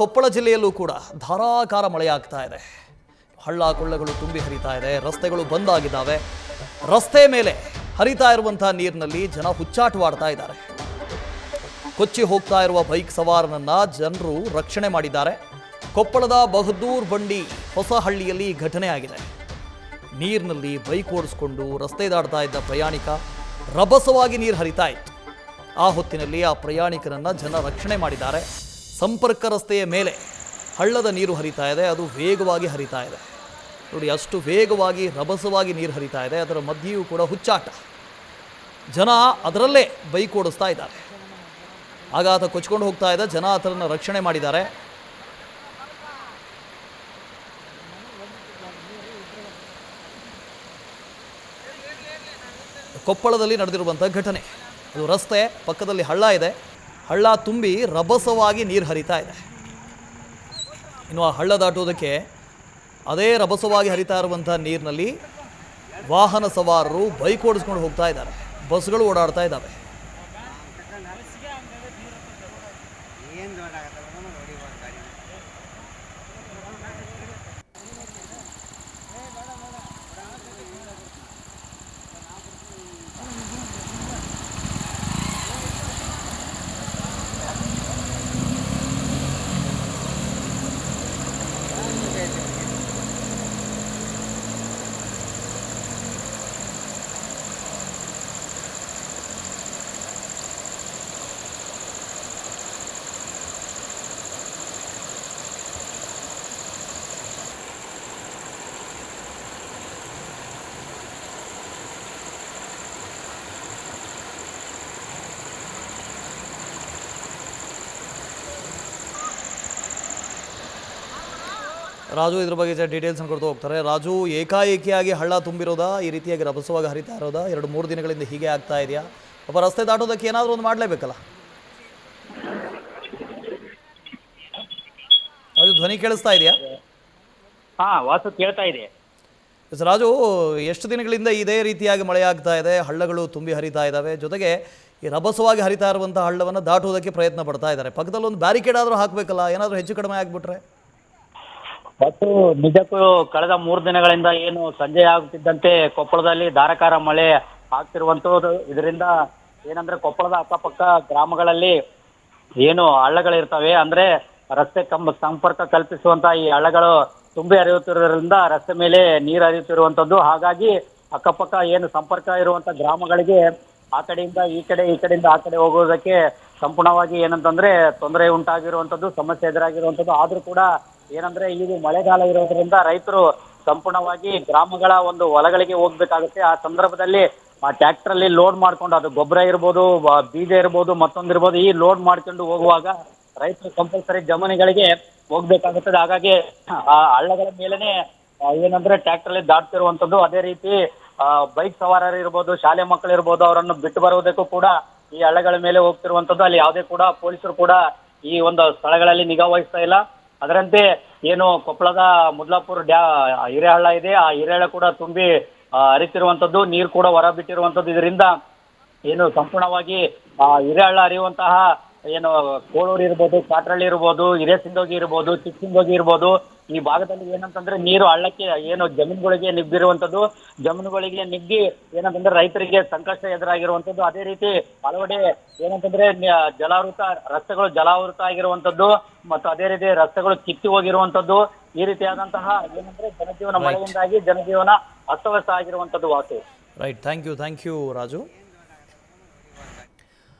ಕೊಪ್ಪಳ ಜಿಲ್ಲೆಯಲ್ಲೂ ಕೂಡ ಧಾರಾಕಾರ ಮಳೆಯಾಗ್ತಾ ಇದೆ. ಹಳ್ಳ ಕೊಳ್ಳಗಳು ತುಂಬಿ ಹರಿತಾ ಇದೆ, ರಸ್ತೆಗಳು ಬಂದ್ ಆಗಿದ್ದಾವೆ. ರಸ್ತೆ ಮೇಲೆ ಹರಿತಾ ಇರುವಂತಹ ನೀರಿನಲ್ಲಿ ಜನ ಹುಚ್ಚಾಟವಾಡ್ತಾ ಇದ್ದಾರೆ. ಕೊಚ್ಚಿ ಹೋಗ್ತಾ ಇರುವ ಬೈಕ್ ಸವಾರನನ್ನ ಜನರು ರಕ್ಷಣೆ ಮಾಡಿದ್ದಾರೆ. ಕೊಪ್ಪಳದ ಬಹದ್ದೂರ್ ಬಂಡಿ ಹೊಸಹಳ್ಳಿಯಲ್ಲಿ ಘಟನೆ ಆಗಿದೆ. ನೀರಿನಲ್ಲಿ ಬೈಕ್ ಓಡಿಸ್ಕೊಂಡು ರಸ್ತೆ ದಾಟ್ತಾ ಇದ್ದ ಪ್ರಯಾಣಿಕ ರಭಸವಾಗಿ ನೀರು ಹರಿತಾ ಇತ್ತು. ಆ ಹೊತ್ತಿನಲ್ಲಿ ಆ ಪ್ರಯಾಣಿಕನನ್ನ ಜನ ರಕ್ಷಣೆ ಮಾಡಿದ್ದಾರೆ. ಸಂಪರ್ಕ ರಸ್ತೆಯ ಮೇಲೆ ಹಳ್ಳದ ನೀರು ಹರಿತಾ ಇದೆ, ಅದು ವೇಗವಾಗಿ ಹರಿತಾ ಇದೆ. ನೋಡಿ, ಅಷ್ಟು ವೇಗವಾಗಿ ರಭಸವಾಗಿ ನೀರು ಹರಿತಾ ಇದೆ. ಅದರ ಮಧ್ಯೆಯೂ ಕೂಡ ಹುಚ್ಚಾಟ. ಜನ ಅದರಲ್ಲೇ ಬೈಕ್ ಓಡಿಸ್ತಾ ಇದ್ದಾರೆ. ಆಗ ಆತ ಕೊಚ್ಕೊಂಡು ಹೋಗ್ತಾ ಇದ್ದ, ಜನ ಆತನನ್ನು ರಕ್ಷಣೆ ಮಾಡಿದ್ದಾರೆ. ಕೊಪ್ಪಳದಲ್ಲಿ ನಡೆದಿರುವಂಥ ಘಟನೆ. ಅದು ರಸ್ತೆ ಪಕ್ಕದಲ್ಲಿ ಹಳ್ಳ ಇದೆ. ಹಳ್ಳ ತುಂಬಿ ರಭಸವಾಗಿ ನೀರು ಹರಿತಾ ಇದೆ. ಇನ್ನು ಆ ಹಳ್ಳ ದಾಟುವುದಕ್ಕೆ ಅದೇ ರಭಸವಾಗಿ ಹರಿತಾ ಇರುವಂಥ ನೀರಿನಲ್ಲಿ ವಾಹನ ಸವಾರರು ಬೈಕ್ ಓಡಿಸ್ಕೊಂಡು ಹೋಗ್ತಾ ಇದ್ದಾರೆ. ಬಸ್ಗಳು ಓಡಾಡ್ತಾ ಇದ್ದಾವೆ. ರಾಜು ಇದ್ರ ಬಗ್ಗೆ ಡೀಟೇಲ್ಸ್ ಕೊಡ್ತಾ ಹೋಗ್ತಾರೆ. ರಾಜು, ಏಕಾಏಕಿಯಾಗಿ ಹಳ್ಳ ತುಂಬಿರೋದಾ, ಈ ರೀತಿಯಾಗಿ ರಭಸವಾಗಿ ಹರಿತಾ ಇರೋದಾ, 2-3 ದಿನಗಳಿಂದ ಹೀಗೆ ಆಗ್ತಾ ಇದೆಯಾ? ಒಬ್ಬ ರಸ್ತೆ ದಾಟೋದಕ್ಕೆ ಏನಾದರೂ ಒಂದು ಮಾಡಲೇಬೇಕಲ್ಲ. ಅದು ಧ್ವನಿ ಕೇಳಿಸ್ತಾ ಇದೆಯಾ? ವಾಸು ಕೇಳ್ತಾ ಇದೆ. ರಾಜು, ಎಷ್ಟು ದಿನಗಳಿಂದ ಇದೇ ರೀತಿಯಾಗಿ ಮಳೆ ಆಗ್ತಾ ಇದೆ, ಹಳ್ಳಗಳು ತುಂಬಿ ಹರಿತಾ ಇದ್ದಾವೆ, ಜೊತೆಗೆ ಈ ರಭಸವಾಗಿ ಹರಿತಾ ಇರುವಂಥ ಹಳ್ಳವನ್ನು ದಾಟುವುದಕ್ಕೆ ಪ್ರಯತ್ನ ಪಡ್ತಾ ಇದ್ದಾರೆ. ಪಕ್ಕದಲ್ಲಿ ಒಂದು ಬ್ಯಾರಿಕೇಡ್ ಆದರೂ ಹಾಕಬೇಕಲ್ಲ, ಏನಾದರೂ ಹೆಚ್ಚು ಕಡಿಮೆ ಆಗಿಬಿಟ್ರೆ? ಮತ್ತು ನಿಜಕ್ಕೂ ಕಳೆದ 3 ದಿನಗಳಿಂದ ಏನು ಸಂಜೆ ಆಗುತ್ತಿದ್ದಂತೆ ಕೊಪ್ಪಳದಲ್ಲಿ ಧಾರಾಕಾರ ಮಳೆ ಆಗ್ತಿರುವಂಥದ್ದು. ಇದರಿಂದ ಏನಂದ್ರೆ ಕೊಪ್ಪಳದ ಅಕ್ಕಪಕ್ಕ ಗ್ರಾಮಗಳಲ್ಲಿ ಏನು ಹಳ್ಳಗಳಿರ್ತವೆ, ಅಂದ್ರೆ ರಸ್ತೆ ಸಂಪರ್ಕ ಕಲ್ಪಿಸುವಂತ ಈ ಹಳ್ಳಗಳು ತುಂಬಿ ಹರಿಯುತ್ತಿರೋದ್ರಿಂದ ರಸ್ತೆ ಮೇಲೆ ನೀರು ಹರಿಯುತ್ತಿರುವಂಥದ್ದು. ಹಾಗಾಗಿ ಅಕ್ಕಪಕ್ಕ ಏನು ಸಂಪರ್ಕ ಇರುವಂತ ಗ್ರಾಮಗಳಿಗೆ ಆ ಕಡೆಯಿಂದ ಈ ಕಡೆ, ಈ ಕಡೆಯಿಂದ ಆ ಕಡೆ ಹೋಗೋದಕ್ಕೆ ಸಂಪೂರ್ಣವಾಗಿ ಏನಂತಂದ್ರೆ ತೊಂದರೆ ಉಂಟಾಗಿರುವಂಥದ್ದು, ಸಮಸ್ಯೆ ಎದುರಾಗಿರುವಂಥದ್ದು. ಆದ್ರೂ ಕೂಡ ಏನಂದ್ರೆ ಇದು ಮಳೆಗಾಲ ಇರೋದ್ರಿಂದ ರೈತರು ಸಂಪೂರ್ಣವಾಗಿ ಗ್ರಾಮಗಳ ಒಂದು ಹೊಲಗಳಿಗೆ ಹೋಗ್ಬೇಕಾಗುತ್ತೆ. ಆ ಸಂದರ್ಭದಲ್ಲಿ ಆ ಟ್ರ್ಯಾಕ್ಟರ್ ಅಲ್ಲಿ ಲೋಡ್ ಮಾಡ್ಕೊಂಡು, ಅದು ಗೊಬ್ಬರ ಇರ್ಬೋದು, ಬೀಜ ಇರ್ಬೋದು, ಮತ್ತೊಂದಿರ್ಬೋದು, ಈ ಲೋಡ್ ಮಾಡ್ಕೊಂಡು ಹೋಗುವಾಗ ರೈತರು ಕಂಪಲ್ಸರಿ ಜಮೀನುಗಳಿಗೆ ಹೋಗ್ಬೇಕಾಗುತ್ತದೆ. ಹಾಗಾಗಿ ಆ ಹಳ್ಳಗಳ ಮೇಲೆನೆ ಏನಂದ್ರೆ ಟ್ರ್ಯಾಕ್ಟರ್ ಅಲ್ಲಿ ದಾಟ್ತಿರುವಂಥದ್ದು. ಅದೇ ರೀತಿ ಬೈಕ್ ಸವಾರರು ಇರ್ಬೋದು, ಶಾಲೆ ಮಕ್ಕಳು ಇರ್ಬೋದು, ಅವರನ್ನು ಬಿಟ್ಟು ಬರುವುದಕ್ಕೂ ಕೂಡ ಈ ಹಳ್ಳಗಳ ಮೇಲೆ ಹೋಗ್ತಿರುವಂಥದ್ದು. ಅಲ್ಲಿ ಯಾವುದೇ ಕೂಡ ಪೊಲೀಸರು ಕೂಡ ಈ ಒಂದು ಸ್ಥಳಗಳಲ್ಲಿ ನಿಗಾ ವಹಿಸ್ತಾ ಇಲ್ಲ. ಅದರಂತೆ ಏನು ಕೊಪ್ಪಳದ ಮುದ್ಲಾಪುರ ಹಿರೇಹಳ್ಳ ಇದೆ, ಆ ಹಿರೇಹಳ್ಳ ಕೂಡ ತುಂಬಿ ಹರಿತಿರುವಂಥದ್ದು, ನೀರು ಕೂಡ ಹೊರ ಬಿಟ್ಟಿರುವಂಥದ್ದು. ಇದರಿಂದ ಏನು ಸಂಪೂರ್ಣವಾಗಿ ಹಿರೇಹಳ್ಳ ಹರಿಯುವಂತಹ ಏನು ಕೋಳೂರು ಇರ್ಬೋದು, ಕಾಟ್ರಳ್ಳಿ ಇರ್ಬೋದು, ಹಿರೇಸಿಂದೋಗಿ ಇರ್ಬೋದು, ಚಿಕ್ಕಸಿಂದೋಗಿ ಇರ್ಬೋದು, ಈ ಭಾಗದಲ್ಲಿ ಏನಂತಂದ್ರೆ ನೀರು ಹಳ್ಳಕ್ಕೆ ಏನು ಜಮೀನುಗಳಿಗೆ ನುಗ್ಗಿರುವಂಥದ್ದು. ಜಮೀನುಗಳಿಗೆ ನುಗ್ಗಿ ಏನಂತಂದ್ರೆ ರೈತರಿಗೆ ಸಂಕಷ್ಟ ಎದುರಾಗಿರುವಂಥದ್ದು. ಅದೇ ರೀತಿ ಹಲವೆಡೆ ಏನಂತಂದ್ರೆ ಜಲಾವೃತ ರಸ್ತೆಗಳು ಜಲಾವೃತ ಆಗಿರುವಂಥದ್ದು, ಮತ್ತು ಅದೇ ರೀತಿ ರಸ್ತೆಗಳು ಕಿತ್ತಿ ಹೋಗಿರುವಂಥದ್ದು. ಈ ರೀತಿಯಾದಂತಹ ಏನಂದ್ರೆ ಜನಜೀವನ ಮಳೆಯಿಂದಾಗಿ ಜನಜೀವನ ಅಸ್ತವ್ಯಸ್ತ ಆಗಿರುವಂಥದ್ದು. Vasu. Right, thank you Raju.